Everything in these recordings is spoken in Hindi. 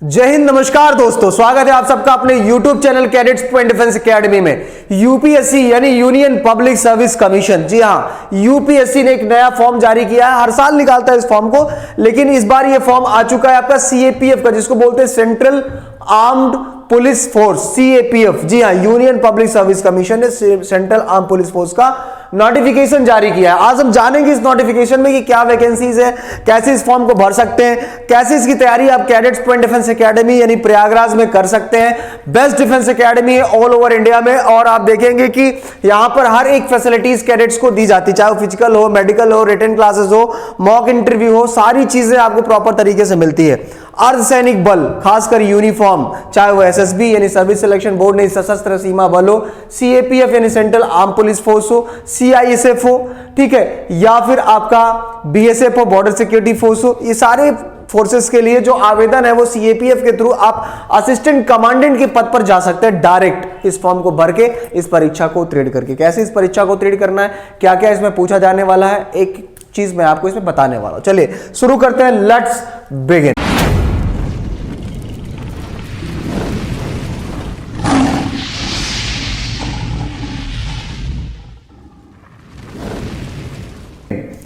जय हिंद, नमस्कार दोस्तों, स्वागत है आप सबका अपने YouTube channel cadets point defence academy में। यूपीएससी यानी यूनियन पब्लिक सर्विस कमीशन, जी हाँ, यूपीएससी ने एक नया फॉर्म जारी किया है। हर साल निकालता है इस फॉर्म को, लेकिन इस बार ये फॉर्म आ चुका है आपका सीएपीएफ का, जिसको बोलते हैं central armed police force, CAPF. जी हाँ, यूनियन पब्लिक सर्विस कमीशन ने सेंट्रल आर्म पुलिस फोर्स का नोटिफिकेशन जारी किया है। आज हम जानेंगे इस नोटिफिकेशन में कि क्या वैकेंसीज है, कैसे इस फॉर्म को भर सकते हैं, कैसे इसकी तैयारी आप कैडेट्स पॉइंट डिफेंस एकेडमी यानी प्रयागराज में कर सकते हैं। बेस्ट डिफेंस एकेडमी है ऑल ओवर इंडिया में, और आप देखेंगे कि यहां पर हर एक फैसिलिटीज कैडेट्स को दी जाती है, चाहे वो फिजिकल हो, मेडिकल हो, रिटन क्लासेस हो, मॉक इंटरव्यू हो, सारी चीजें आपको प्रॉपर तरीके से मिलती है। अर्धसैनिक बल, खासकर यूनिफॉर्म, चाहे वो एसएसबी यानी सर्विस सिलेक्शन बोर्ड नहीं, सशस्त्र सीमा बल हो, सीएपीएफ यानी सेंट्रल आर्म पुलिस फोर्स हो, सीआईएसएफ हो, ठीक है, या फिर आपका बीएसएफ हो, बॉर्डर सिक्योरिटी फोर्स हो, ये सारे फोर्सेस के लिए जो आवेदन है वो सीएपीएफ के थ्रू आप असिस्टेंट कमांडेंट के पद पर जा सकते हैं डायरेक्ट इस फॉर्म को भर के, इस परीक्षा को उत्तीर्ण करके। कैसे इस परीक्षा को उत्तीर्ण करना है, क्या क्या इसमें पूछा जाने वाला है, एक चीज मैं आपको इसमें बताने वाला हूं। चलिए शुरू करते हैं, लेट्स बिगिन।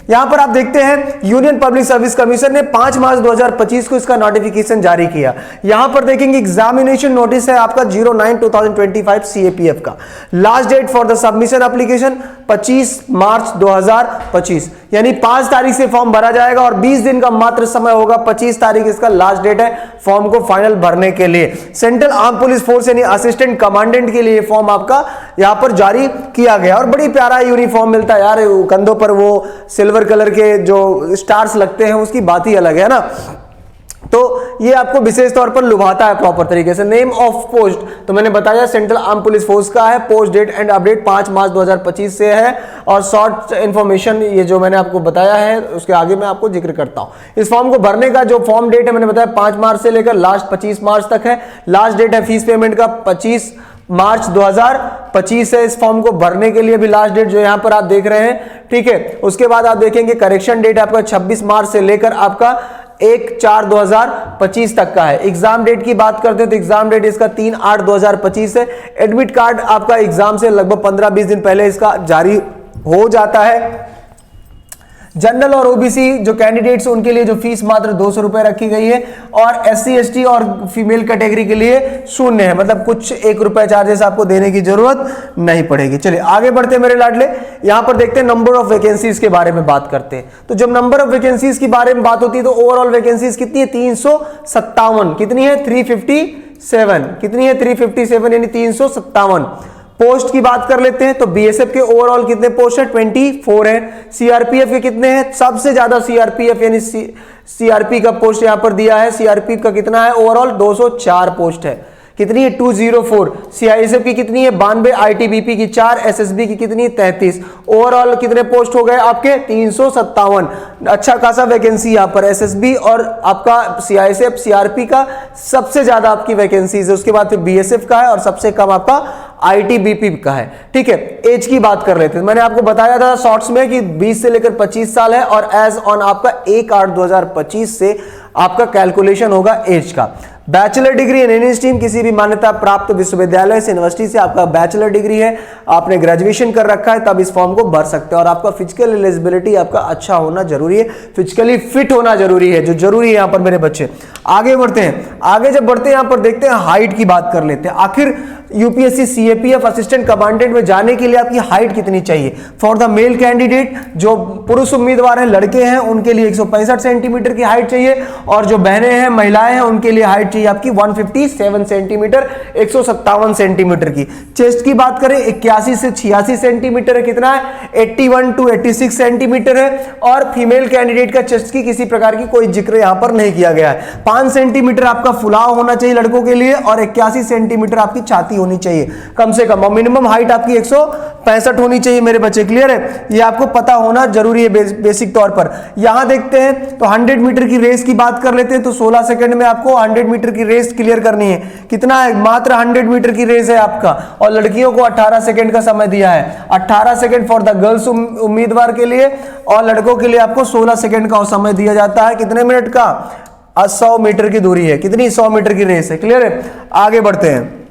यहां पर आप देखते हैं यूनियन पब्लिक सर्विस कमीशन ने 5 मार्च 2025 को इसका नोटिफिकेशन जारी किया। यहां पर देखेंगे एग्जामिनेशन नोटिस है आपका 09/2025 सीएपीएफ का। Last date for the submission application 25 March 2025, यानी 5 तारीख से फॉर्म भरा जाएगा और 20 दिन का मात्र समय होगा। 25 तारीख इसका लास्ट डेट है फॉर्म को फाइनल भरने के लिए। सेंट्रल आर्म पुलिस फोर्स यानी असिस्टेंट कमांडेंट के लिए फॉर्म आपका यहां पर जारी किया गया, और बड़ी प्यारा यूनिफॉर्म मिलता है यार, कंधों पर वो सिल्वर कलर के जो स्टार्स लगते हैं, उसकी बात ही अलग है ना। तो ये आपको विशेष तौर पर लुभाता है प्रॉपर तरीके से। नेम ऑफ पोस्ट तो मैंने बताया सेंट्रल आर्म पुलिस फोर्स का है। पोस्ट डेट एंड अपडेट 5 मार्च 2025 से है, और शॉर्ट इंफॉर्मेशन ये जो मैंने आपको बताया है उसके आगे मैं आपको जिक्र करता हूं। इस फॉर्म को भरने का जो फॉर्म डेट है मैंने बताया 5 मार्च से लेकर लास्ट 25 मार्च तक है। लास्ट डेट है फीस पेमेंट का 25 मार्च 2025 है इस फॉर्म को भरने के लिए भी लास्ट डेट जो यहां पर आप देख रहे हैं, ठीक है। उसके बाद आप देखेंगे करेक्शन डेट आपका 26 मार्च से लेकर आपका 1/4/2025 तक का है। एग्जाम डेट की बात करते हैं तो एग्जाम डेट इसका 3/8/2025 है। एडमिट कार्ड आपका एग्जाम से लगभग 15-20 दिन पहले इसका जारी हो जाता है। जनरल और ओबीसी जो कैंडिडेट्स उनके लिए जो फीस मात्र 200 रुपए रखी गई है, और एससी एसटी और फीमेल कैटेगरी के लिए शून्य है, मतलब कुछ 1 रुपए चार्जेस आपको देने की जरूरत नहीं पड़ेगी। चलिए आगे बढ़ते हैं मेरे लाडले। यहां पर देखते हैं नंबर ऑफ वैकेंसीज के बारे में बात करते हैं। तो जब नंबर ऑफ वैकेंसीज के बारे में बात होती है तो ओवरऑल वैकेंसीज कितनी है? 357। कितनी है? 357। कितनी है? 357 यानी 357। पोस्ट की बात कर लेते हैं तो बीएसएफ के ओवरऑल कितने पोस्ट है? 24 है। सीआरपीएफ के कितने हैं? सबसे ज्यादा सीआरपीएफ यानी सीआरपी का पोस्ट यहां पर दिया है। सीआरपी का कितना है? ओवरऑल 204 पोस्ट है। कितनी है? 204। सीआईएसएफ की कितनी है? 92। आईटीबीपी की 4। एसएसबी की कितनी? 33। ओवरऑल कितने पोस्ट हो गए आपके? 357। अच्छा खासा वैकेंसी यहां पर एसएसबी और आपका सीआईएसएफ सीआरपी का सबसे ज्यादा आपकी वैकेंसीज है। उसके बाद फिर बीएसएफ का है, और सबसे कम आपका आईटीबीपी का है, ठीक है। एज की बात कर लेते हैं। मैंने आपको बताया था शॉर्ट्स में कि 20 से लेकर 25 साल है, और एज ऑन आपका 1/8/2025 से आपका कैलकुलेशन होगा एज का। Bachelor degree in any stream, किसी भी मान्यता प्राप्त विश्वविद्यालय से, यूनिवर्सिटी से आपका बैचलर डिग्री है, आपने ग्रेजुएशन कर रखा है, तब इस फॉर्म को भर सकते हैं। और आपका फिजिकल एलिजिबिलिटी आपका अच्छा होना जरूरी है, फिजिकली फिट होना जरूरी है, जो जरूरी है यहां पर मेरे बच्चे। आगे बढ़ते हैं। आगे जब बढ़ते हैं यहां पर देखते हैं हाइट की बात कर लेते हैं। आखिर यूपीएससी सीएपीएफ असिस्टेंट कमांडेंट में जाने के लिए आपकी हाइट कितनी चाहिए? फॉर द मेल कैंडिडेट, जो पुरुष उम्मीदवार हैं, लड़के हैं, उनके लिए 165 सेंटीमीटर की हाइट चाहिए, और जो बहनें हैं, महिलाएं हैं, उनके लिए हाइट चाहिए आपकी 157 सेंटीमीटर, 157 सेंटीमीटर की। चेस्ट की बात करें 81 से 86 सेंटीमीटर है। कितना है? 81 to 86 सेंटीमीटर है। और फीमेल कैंडिडेट का चेस्ट की किसी प्रकार की कोई जिक्र यहां पर नहीं किया गया है। 5 सेंटीमीटर आपका फुलाव होना चाहिए लड़कों के लिए, और 81 सेंटीमीटर आपकी छाती होनी चाहिए कम से कम, और मिनिमम हाइट आपकी 165 होनी चाहिए मेरे बच्चे। क्लियर है? ये आपको पता होना जरूरी है बेसिक तौर पर। यहां देखते हैं तो 100 मीटर की रेस की बात कर लेते हैं तो 16 सेकंड में आपको 100 मीटर की रेस क्लियर करनी है। कितना है? मात्र 100 मीटर की रेस है आपका, और लड़कियों को 18 सेकंड का समय दिया है। 18 सेकंड फॉर द गर्ल्स उम्मीदवार के लिए, और लड़कों के लिए आपको 16 सेकंड का समय दिया जाता है। कितने मिनट का? 100 मीटर की दूरी है। कितनी? 100 मीटर की रेस है। क्लियर है? आगे बढ़ते हैं,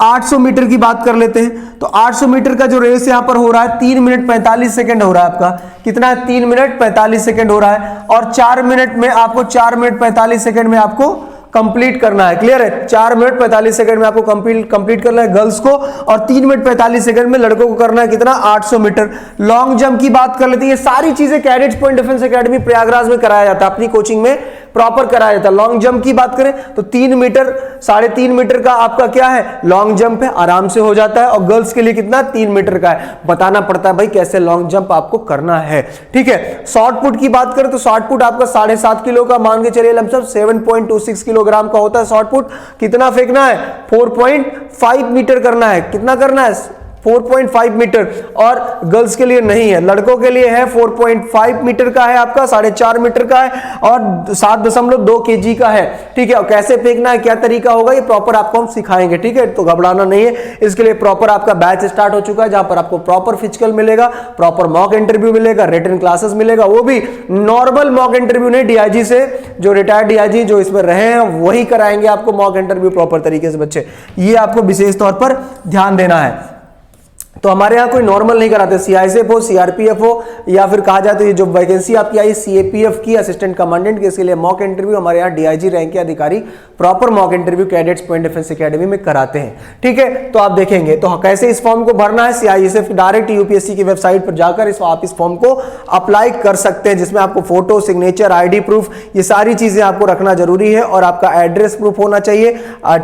800 मीटर की बात कर लेते हैं। तो 800 मीटर का जो रेस यहां पर हो रहा है 3 मिनट 45 सेकंड हो रहा है आपका। कितना है? 3 मिनट 45 सेकंड हो रहा है, और 4 मिनट में आपको 4 मिनट 45 सेकंड में आपको कंप्लीट करना है। क्लियर है? 4 मिनट 45 सेकंड में आपको कंप्लीट करना है गर्ल्स को, और 3 मिनट 45 सेकंड में लड़कों को करना है कितना? 800 मीटर। लॉन्ग जंप की बात कर लेते हैं। ये सारी चीजें cadets point defence academy Prayagraj में कराया जाता है, अपनी कोचिंग में प्रॉपर कराया जाता है। लॉन्ग जंप की बात करें तो 3 मीटर 3.5 मीटर का आपका क्या है? लॉन्ग जंप है, आराम से हो जाता है। और गर्ल्स के लिए कितना? 3 मीटर का है। बताना पड़ता है भाई कैसे लॉन्ग जंप आपको करना है। ठीक है? शॉर्ट पुट की बात करें तो शॉर्ट पुट आपका 7.5 किलो का मान के चलिए, लमसम 7.26 किलोग्राम का होता है शॉर्ट पुट। कितना फेंकना है? 4.5 मीटर करना है। कितना करना है? 4.5 मीटर। और गर्ल्स के लिए नहीं है, लड़कों के लिए है 4.5 मीटर का है आपका, 4.5 मीटर का है, और 7.2 kg का है। ठीक है? और कैसे फेंकना है, क्या तरीका होगा, ये प्रॉपर आपको हम सिखाएंगे। ठीक है? तो घबराना नहीं है, इसके लिए प्रॉपर आपका बैच स्टार्ट हो चुका है, जहां पर आपको प्रॉपर फिजिकल मिलेगा, प्रॉपर मॉक इंटरव्यू मिलेगा, रिटन क्लासेस मिलेगा, वो भी नॉर्मल मॉक इंटरव्यू नहीं, डीआईजी से, जो रिटायर्ड डीआईजी जो इसमें रहे हैं वही कराएंगे आपको मॉक इंटरव्यू प्रॉपर तरीके से बच्चे। ये आपको विशेष तौर पर ध्यान देना है। तो हमारे यहाँ कोई नॉर्मल नहीं कराते, सीआईएसएफ हो, सीआरपीएफ हो, या फिर कहा जाए तो ये जो वैकेंसी आपकी आई सीएपीएफ की असिस्टेंट कमांडेंट के, इसके लिए मॉक इंटरव्यू हमारे यहाँ डीआईजी रैंक के अधिकारी proper mock interview cadets point defence academy में कराते हैं। ठीक है? तो आप देखेंगे तो कैसे इस फॉर्म को भरना है। सीआईएसएफ डायरेक्ट यूपीएससी की वेबसाइट पर जाकर आप इस फॉर्म को अप्लाई कर सकते हैं, जिसमें आपको फोटो, सिग्नेचर, आईडी प्रूफ, ये सारी चीजें आपको रखना जरूरी है, और आपका एड्रेस प्रूफ होना चाहिए।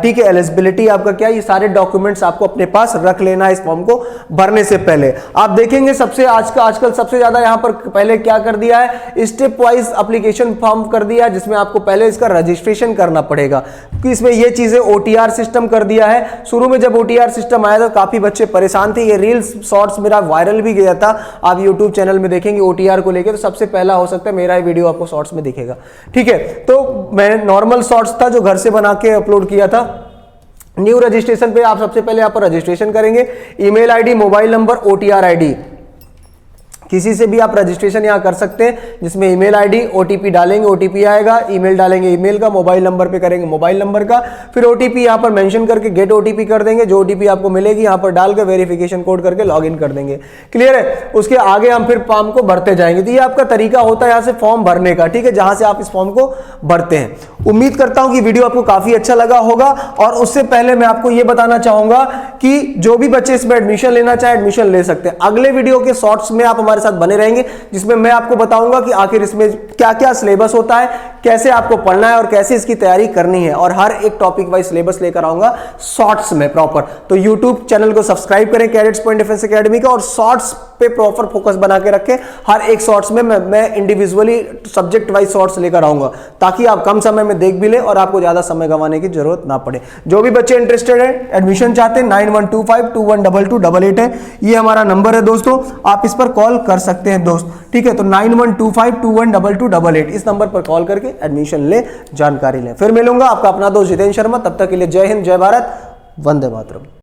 ठीक है? एलिजिबिलिटी आपका क्या, ये सारे डॉक्यूमेंट्स आपको अपने पास रख लेना है इस फॉर्म को भरने से पहले। आप देखेंगे सबसे आजकल सबसे ज्यादा यहां पर पहले क्या कर दिया है, स्टेप वाइज एप्लीकेशन फॉर्म कर दिया है, जिसमें आपको पहले इसका रजिस्ट्रेशन करना पड़ेगा, क्योंकि इसमें ये चीजें ओटीआर सिस्टम कर दिया है। शुरू में जब ओटीआर सिस्टम आया तो काफी बच्चे परेशान थे, ये रील्स शॉर्ट्स मेरा वायरल भी गया था, आप यूट्यूब चैनल में देखेंगे ओटीआर को लेकर, तो सबसे पहला हो सकता है मेरा ही वीडियो आपको शॉर्ट्स में दिखेगा। ठीक है? तो मैं नॉर्मल शॉर्ट्स था जो घर से बना के अपलोड किया था। न्यू रजिस्ट्रेशन पे आप सबसे पहले यहाँ पर रजिस्ट्रेशन करेंगे, email ID, mobile number, OTR ID, किसी से भी आप रजिस्ट्रेशन यहाँ कर सकते हैं, जिसमें ईमेल आईडी, ओटीपी डालेंगे, ओटीपी आएगा, ईमेल डालेंगे ईमेल का, मोबाइल नंबर पे करेंगे मोबाइल नंबर का, फिर ओटीपी यहाँ पर मेंशन करके गेट ओटीपी कर देंगे, जो ओटीपी आपको मिलेगी यहाँ पर डालकर वेरिफिकेशन कोड करके लॉगिन कर देंगे। क्लियर है? उसके आगे हम फिर फॉर्म को भरते जाएंगे। तो ये आपका तरीका होता है यहाँ से फॉर्म भरने का। ठीक है? जहां से आप इस फॉर्म को भरते हैं। उम्मीद करता हूं कि वीडियो आपको काफी अच्छा लगा होगा, और उससे पहले मैं आपको यह बताना चाहूंगा कि जो भी बच्चे इसमें एडमिशन लेना चाहे एडमिशन ले सकते हैं। अगले वीडियो के शॉर्ट्स में आप हमारे साथ बने रहेंगे, जिसमें मैं आपको बताऊंगा कि आखिर इसमें क्या क्या सिलेबस होता है, कैसे आपको पढ़ना है और कैसे इसकी तैयारी करनी है, और हर एक टॉपिक वाइज सिलेबस लेकर आऊंगा शॉर्ट्स में प्रॉपर। तो यूट्यूब चैनल को सब्सक्राइब करें कैडेट्स पॉइंट डिफेंस एकेडमी का, और शॉर्ट्स पे प्रॉपर फोकस बना के रखें। हर एक शॉर्ट्स में मैं इंडिविजुअली सब्जेक्ट वाइज शॉर्ट्स लेकर आऊंगा, ताकि आप कम समय में देख भी लें और आपको ज्यादा समय गंवाने की जरूरत ना पड़े। जो भी बच्चे इंटरेस्टेड हैं, एडमिशन चाहते हैं, 9125212288 है, ये हमारा नंबर है दोस्तों, आप इस पर कॉल कर सकते हैं दोस्त। ठीक है? तो 9125212288 इस नंबर पर कॉल करके एडमिशन ले, जानकारी लें। फिर मिलूंगा आपका अपना दोस्त जितेंद्र शर्मा। तब तक के लिए जय हिंद, जय भारत, वंदे मातरम।